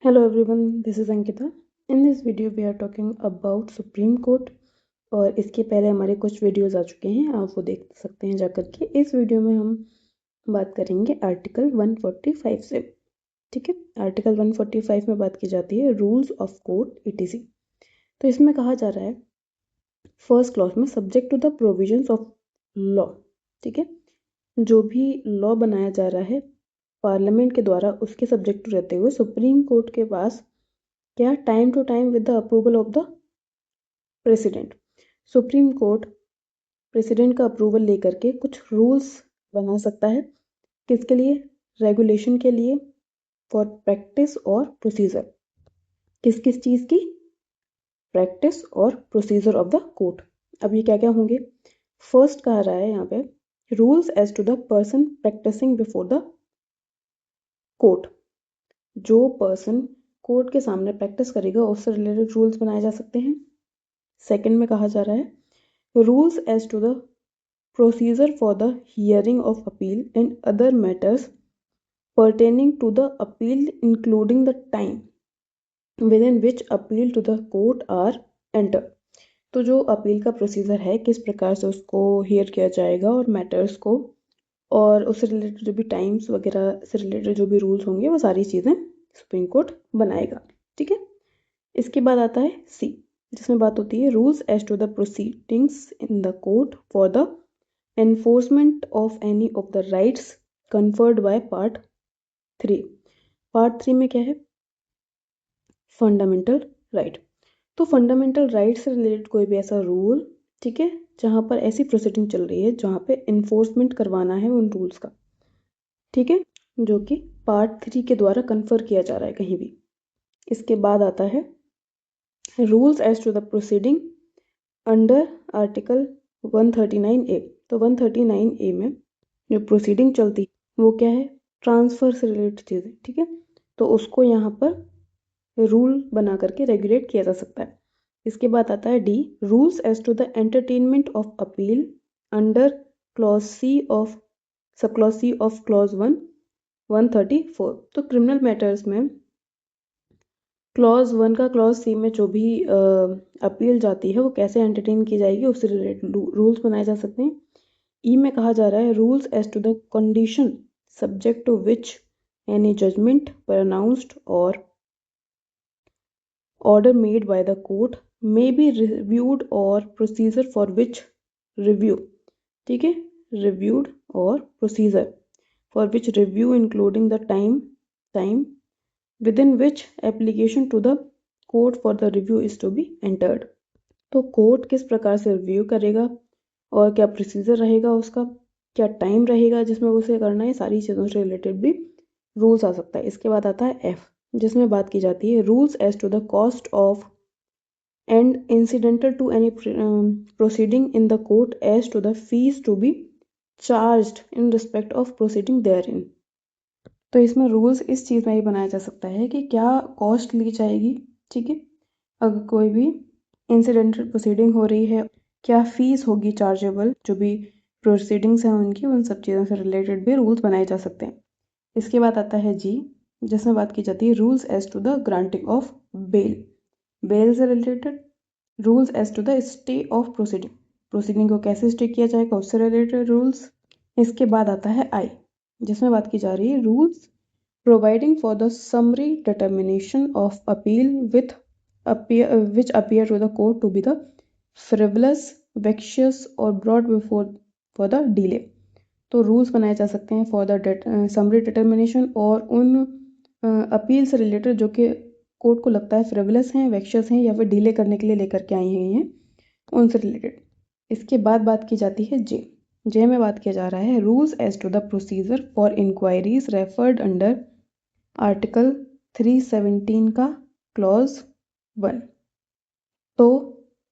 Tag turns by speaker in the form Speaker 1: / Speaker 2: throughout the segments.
Speaker 1: Hello everyone, this is Ankita. In this video we are talking about Supreme Court और इसके पहले हमारे कुछ वीडियोस आ चुके हैं, आप वो देख सकते हैं जाकर के। इस वीडियो में हम बात करेंगे आर्टिकल 145 से। ठीक है, आर्टिकल 145 में बात की जाती है रूल्स ऑफ कोर्ट ETC। तो इसमें कहा जा रहा है फर्स्ट क्लॉज में subject to the provisions of law. ठीक है, जो भी लॉ बनाया जा रहा है पार्लियामेंट के द्वारा उसके सब्जेक्ट रहते हुए सुप्रीम कोर्ट के पास क्या time to time with the approval of the president, supreme court president का अप्रूवल लेकर के कुछ रूल्स बना सकता है। किसके लिए? रेगुलेशन के लिए, फॉर प्रैक्टिस और प्रोसीजर। किस किस चीज़ की? प्रैक्टिस और प्रोसीजर ऑफ द कोर्ट। अब ये क्या क्या होंगे? फर्स्ट कहा रहा है यहाँ पे rules as to the person practising before the court. जो पर्सन कोर्ट के सामने प्रैक्टिस करेगा उससे रिलेटेड रूल्स बनाए जा सकते हैं। सेकंड में कहा जा रहा है rules as to the procedure for the hearing of appeal and other matters pertaining to the appeal including the time within which appeal to the court are entered। तो जो अपील का प्रोसीजर है किस प्रकार से उसको हियर किया जाएगा और मैटर्स को और उससे रिलेटेड जो भी टाइम्स वगैरह से रिलेटेड जो भी रूल्स होंगे वो सारी चीज़ें सुप्रीम कोर्ट बनाएगा। ठीक है, इसके बाद आता है सी, जिसमें बात होती है rules as to the proceedings in the court for the enforcement of any of the rights conferred by part 3। Part 3 में क्या है? Fundamental right. तो फंडामेंटल राइट से रिलेटेड कोई भी ऐसा रूल, ठीक है, जहाँ पर ऐसी प्रोसीडिंग चल रही है जहाँ पे इन्फोर्समेंट करवाना है उन रूल्स का, ठीक है, जो कि पार्ट 3 के द्वारा कन्फर किया जा रहा है कहीं भी। इसके बाद आता है rules as to the proceeding under article 139A। तो 139A में जो प्रोसीडिंग चलती है वो क्या है? ट्रांसफ़र से रिलेटेड चीज़ें। ठीक है, तो उसको यहाँ पर रूल बना करके रेगुलेट किया जा सकता है। इसके बाद आता है D rules as to the entertainment of appeal under clause C of sub clause C of clause 134। तो क्रिमिनल मैटर्स में क्लॉज 1 का क्लॉज सी में जो भी अपील जाती है वो कैसे एंटरटेन की जाएगी उससे रिलेटेड रूल्स बनाए जा सकते हैं। ई में कहा जा रहा है rules as to the condition subject to which any judgment pronounced or order made by the court may be reviewed or procedure for which review, ठीक है, reviewed or procedure for which review including the time within which application to the court for the review is to be entered। तो court किस प्रकार से review करेगा और क्या procedure रहेगा उसका, क्या टाइम रहेगा जिसमें उसे करना है, सारी चीज़ों से रिलेटेड भी रूल्स आ सकता है। इसके बाद आता है एफ, जिसमें बात की जाती है rules as to the cost of and incidental to any proceeding in the court as to the fees to be charged in respect of proceeding therein. तो इसमें रूल्स इस चीज़ में ही बनाया जा सकता है कि क्या कॉस्ट ली जाएगी, ठीक है, अगर कोई भी इंसिडेंटल प्रोसीडिंग हो रही है, क्या फीस होगी चार्जेबल, जो भी प्रोसीडिंग्स हैं उनकी, उन सब चीज़ों से रिलेटेड भी रूल्स बनाए जा सकते हैं। इसके बाद आता है जी, जिसमें बात की जाती है rules as to the granting of bail. Bail से related rules as to the stay of proceeding, proceeding को कैसे स्टे किया जाएगा उससे रिलेटेड रूल्स। इसके बाद आता है आई, जिसमें बात की जा रही है rules providing for the summary determination of appeal with which appear to the court to be the frivolous, vexatious or brought before for the delay। तो रूल्स बनाए जा सकते हैं फॉर द समरी डिटर्मिनेशन और उन अपील से related जो कि कोर्ट को लगता है फ्रिवलस हैं, वेक्शियस हैं या फिर डिले करने के लिए लेकर के आई हैं उनसे रिलेटेड। इसके बाद बात की जाती है जे में बात किया जा रहा है rules as to the procedure for inquiries referred under article 317 का क्लॉज 1। तो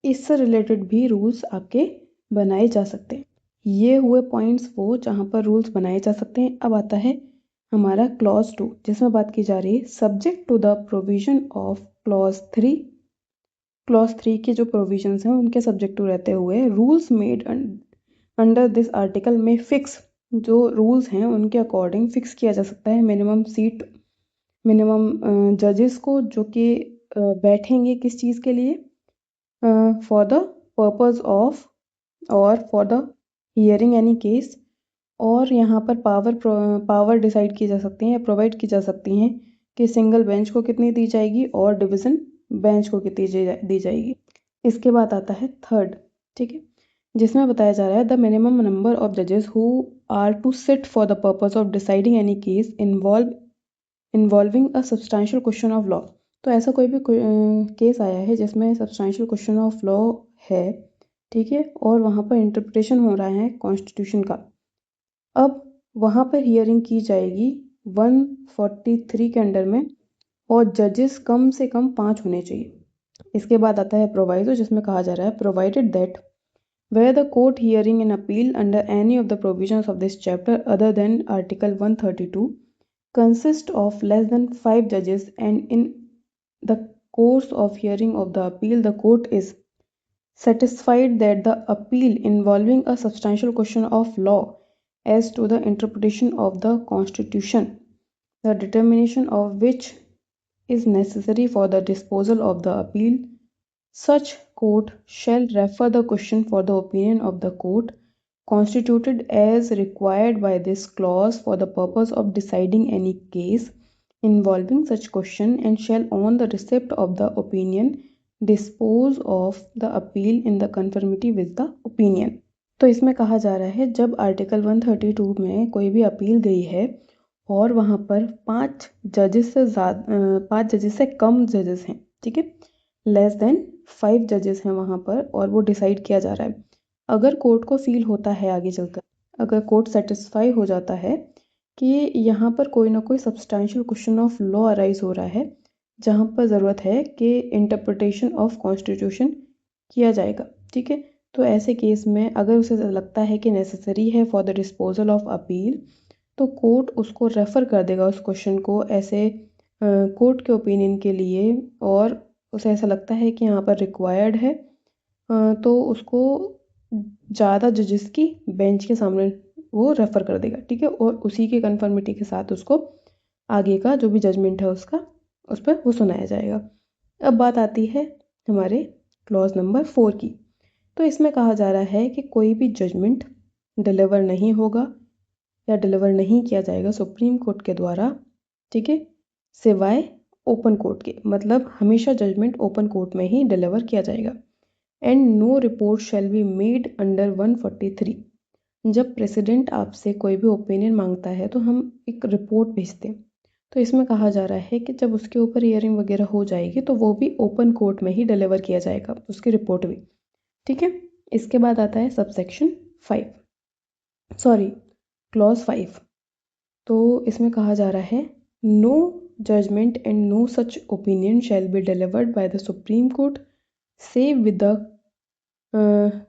Speaker 1: इससे रिलेटेड भी रूल्स आपके बनाए जा सकते हैं। ये हुए पॉइंट्स वो जहाँ पर रूल्स बनाए जा सकते हैं। अब आता है हमारा क्लॉज 2, जिसमें बात की जा रही है subject to the provision of clause 3। Clause 3 के जो प्रोविजंस हैं उनके सब्जेक्ट टू रहते हुए rules made under this article में फिक्स, जो रूल्स हैं उनके अकॉर्डिंग फिक्स किया जा सकता है मिनिमम सीट मिनिमम जजेस को जो कि बैठेंगे किस चीज़ के लिए, फॉर द पर्पस ऑफ और for the hearing any case. और यहाँ पर पावर डिसाइड की जा सकती हैं या प्रोवाइड की जा सकती हैं कि सिंगल बेंच को कितनी दी जाएगी और डिवीज़न बेंच को कितनी दी जाएगी। इसके बाद आता है थर्ड, ठीक है, जिसमें बताया जा रहा है द मिनिमम नंबर ऑफ जजेस who are to sit for the purpose of deciding any case involving a substantial question of law. तो ऐसा कोई भी केस आया है जिसमें सब्सटैंशियल क्वेश्चन ऑफ लॉ है, ठीक है, और वहाँ पर इंटरप्रिटेशन हो रहा है कॉन्स्टिट्यूशन का। अब वहाँ पर हियरिंग की जाएगी 143 के अंडर में और जजेस कम से कम 5 होने चाहिए। इसके बाद आता है प्रोवाइजो, जिसमें कहा जा रहा है provided that where the court hearing an appeal under any of the provisions of this chapter other than Article 132 consists of less than 5 judges and in the course of hearing of the appeal the court is satisfied that the appeal involving a substantial question of law as to the interpretation of the Constitution, the determination of which is necessary for the disposal of the appeal, such court shall refer the question for the opinion of the court constituted as required by this clause for the purpose of deciding any case involving such question and shall on the receipt of the opinion dispose of the appeal in the conformity with the opinion। तो इसमें कहा जा रहा है जब article 132 में कोई भी अपील गई है और वहाँ पर 5 जजेस से कम जजेस हैं, ठीक है, लेस देन 5 जजेस हैं वहाँ पर और वो डिसाइड किया जा रहा है। अगर कोर्ट को फील होता है आगे चलकर, अगर कोर्ट सेटिस्फाई हो जाता है कि यहाँ पर कोई ना कोई substantial question of law arise हो रहा है जहाँ पर ज़रूरत है कि इंटरप्रिटेशन ऑफ कॉन्स्टिट्यूशन किया जाएगा, ठीक है, तो ऐसे केस में अगर उसे लगता है कि नेसेसरी है for the disposal of appeal तो कोर्ट उसको रेफ़र कर देगा उस क्वेश्चन को ऐसे कोर्ट के ओपिनियन के लिए और उसे ऐसा लगता है कि यहाँ पर रिक्वायर्ड है तो उसको ज़्यादा जजेस की बेंच के सामने वो रेफ़र कर देगा, ठीक है, और उसी के कन्फर्मिटी के साथ उसको आगे का जो भी जजमेंट है उसका उस पर वो सुनाया जाएगा। अब बात आती है हमारे क्लॉज नंबर 4 की। तो इसमें कहा जा रहा है कि कोई भी जजमेंट डिलीवर नहीं होगा या डिलीवर नहीं किया जाएगा सुप्रीम कोर्ट के द्वारा, ठीक है, सिवाय ओपन कोर्ट के, मतलब हमेशा जजमेंट ओपन कोर्ट में ही डिलीवर किया जाएगा। And no report shall be made under 143। जब प्रेसिडेंट आपसे कोई भी ओपिनियन मांगता है तो हम एक रिपोर्ट भेजते हैं, तो इसमें कहा जा रहा है कि जब उसके ऊपर हियरिंग वगैरह हो जाएगी तो वो भी ओपन कोर्ट में ही डिलीवर किया जाएगा, उसकी रिपोर्ट भी, ठीक है। इसके बाद आता है सबसेक्शन 5, सॉरी क्लॉज 5। तो इसमें कहा जा रहा है no judgment and no such opinion shall be delivered by the Supreme Court save with the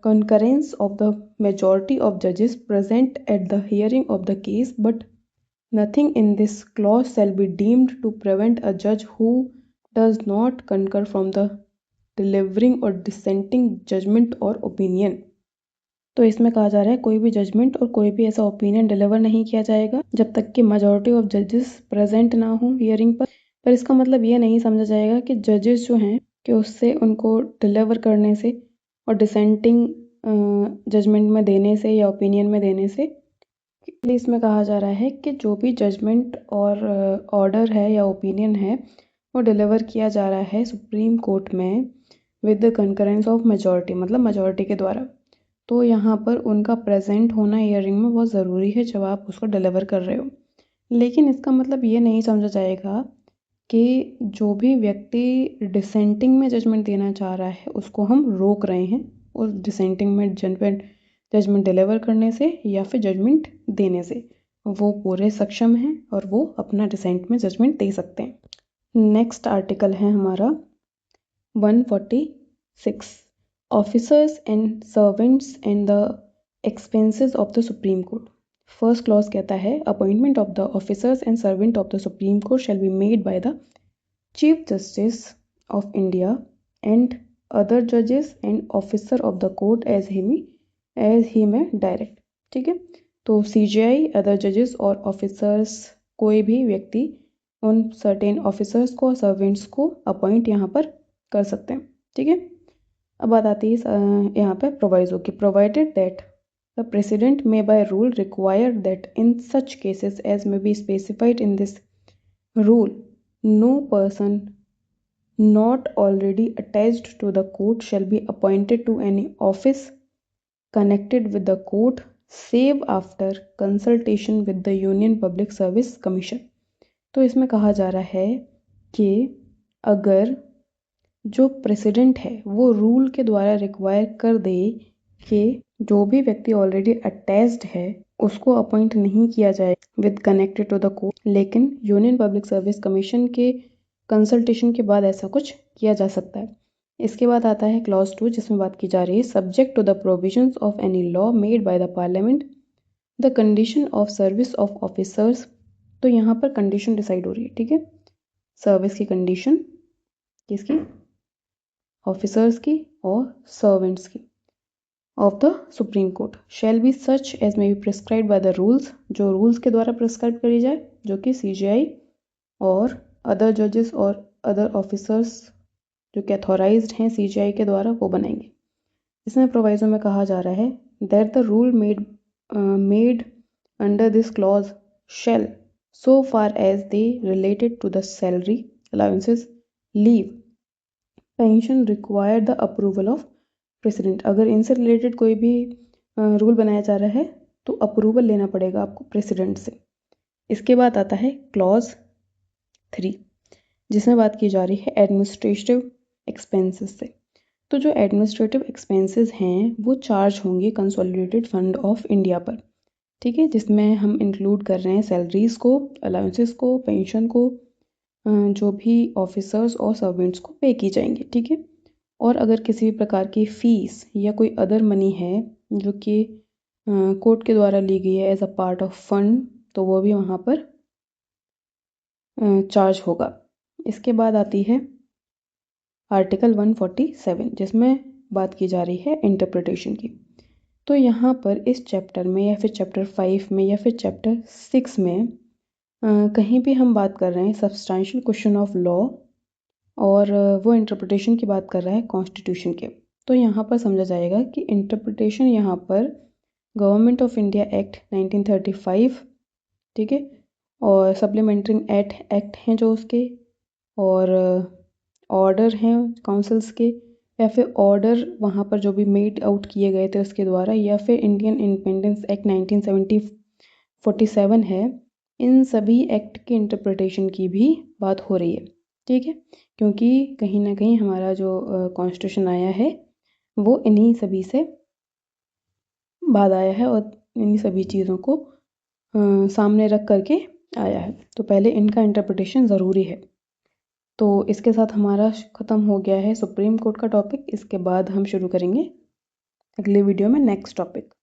Speaker 1: concurrence of the majority of judges present at the hearing of the case, but nothing in this clause shall be deemed to prevent a judge who does not concur from the delivering or dissenting judgment or opinion। तो इसमें कहा जा रहा है कोई भी judgement और कोई भी ऐसा ओपिनियन डिलीवर नहीं किया जाएगा जब तक कि मेजॉरिटी ऑफ जजेस प्रेजेंट ना हो हियरिंग पर इसका मतलब ये नहीं समझा जाएगा कि जजेस जो हैं कि उससे उनको डिलीवर करने से और डिसेंटिंग जजमेंट में देने से या ओपिनियन में देने से। इसमें कहा जा रहा है कि जो भी जजमेंट और ऑर्डर है या ओपिनियन है वो डिलीवर किया जा रहा है सुप्रीम कोर्ट में with the concurrence of majority, मतलब मेजॉरिटी के द्वारा, तो यहाँ पर उनका प्रेजेंट होना हियरिंग में बहुत ज़रूरी है जब आप उसको डिलीवर कर रहे हो। लेकिन इसका मतलब ये नहीं समझा जाएगा कि जो भी व्यक्ति डिसेंटिंग में जजमेंट देना चाह रहा है उसको हम रोक रहे हैं उस डिसेंटिंग में जजमेंट डिलीवर करने से या फिर जजमेंट देने से। वो पूरे सक्षम हैं और वो अपना डिसेंट में जजमेंट दे सकते हैं। नेक्स्ट आर्टिकल है हमारा 146, officers and servants and the expenses of the Supreme Court. First clause कहता है appointment of the officers and servant of the Supreme Court shall be made by the Chief Justice of India and other जजेस and officer of the court as he may direct, ठीक है। तो CJI, other जजेस और officers कोई भी व्यक्ति उन सर्टेन ऑफिसर्स को और सर्वेंट्स को अपॉइंट यहाँ पर कर सकते हैं। ठीक है, अब बात आती है यहाँ पे प्रोवाइजो की। Provided that the president may by rule require that in such cases as may be specified in this rule no person not already attached to the court shall be appointed to any office connected with the court save after consultation with the Union Public Service Commission। तो इसमें कहा जा रहा है कि अगर जो president है वो रूल के द्वारा रिक्वायर कर दे कि जो भी व्यक्ति ऑलरेडी अटैच्ड है उसको अपॉइंट नहीं किया जाए with connected to the court, लेकिन यूनियन पब्लिक सर्विस कमीशन के कंसल्टेशन के बाद ऐसा कुछ किया जा सकता है। इसके बाद आता है क्लॉज 2 जिसमें बात की जा रही है subject to the provisions of any law made by the parliament the condition of service of officers. तो यहाँ पर कंडीशन डिसाइड हो रही है। ठीक है, सर्विस की कंडीशन किसकी, ऑफिसर्स की और सर्वेंट्स की of the Supreme Court shall be such as may be prescribe by the rules, जो रूल्स के द्वारा प्रिस्क्राइब करी जाए, जो कि CJI और अदर जजेस और अदर ऑफिसर्स जो कि अथॉराइज्ड हैं CJI के द्वारा वो बनाएंगे। इसमें प्रोवाइजो में कहा जा रहा है that the rule made under this clause shall so far as they related to the salary allowances leave pension require the approval of president. अगर इनसे रिलेटेड कोई भी रूल बनाया जा रहा है तो अप्रूवल लेना पड़ेगा आपको प्रेसिडेंट से। इसके बाद आता है क्लॉज 3 जिसमें बात की जा रही है एडमिनिस्ट्रेटिव एक्सपेंसेस से। तो जो एडमिनिस्ट्रेटिव एक्सपेंसेस हैं वो चार्ज होंगे कंसोलिडेटेड फंड ऑफ इंडिया पर। ठीक है, जिसमें हम इंक्लूड कर रहे हैं सैलरीज को, अलाउंसेस को, पेंशन को, जो भी ऑफिसर्स और सर्वेंट्स को पे की जाएंगी। ठीक है, और अगर किसी भी प्रकार की फ़ीस या कोई अदर मनी है जो कि कोर्ट के द्वारा ली गई है as a part of fund तो वो भी वहाँ पर चार्ज होगा। इसके बाद आती है आर्टिकल 147 जिसमें बात की जा रही है इंटरप्रिटेशन की। तो यहाँ पर इस चैप्टर में या फिर चैप्टर 5 में या फिर चैप्टर 6 में कहीं भी हम बात कर रहे हैं सब्सटेंशियल क्वेश्चन ऑफ लॉ और वो इंटरप्रिटेशन की बात कर रहा है कॉन्स्टिट्यूशन के। तो यहाँ पर समझा जाएगा कि इंटरप्रिटेशन यहाँ पर गवर्नमेंट ऑफ इंडिया एक्ट 1935, ठीक है, और सप्लीमेंट्री एक्ट हैं जो उसके, और ऑर्डर हैं काउंसिल्स के, या फिर ऑर्डर वहाँ पर जो भी मेड आउट किए गए थे उसके द्वारा, या फिर इंडियन इंडिपेंडेंस एक्ट 1947 है। इन सभी एक्ट के इंटरप्रिटेशन की भी बात हो रही है। ठीक है, क्योंकि कहीं ना कहीं हमारा जो कॉन्स्टिट्यूशन आया है वो इन्हीं सभी से बाद आया है और इन्हीं सभी चीज़ों को सामने रख करके आया है। तो पहले इनका इंटरप्रिटेशन ज़रूरी है। तो इसके साथ हमारा ख़त्म हो गया है सुप्रीम कोर्ट का टॉपिक। इसके बाद हम शुरू करेंगे अगले वीडियो में नेक्स्ट टॉपिक।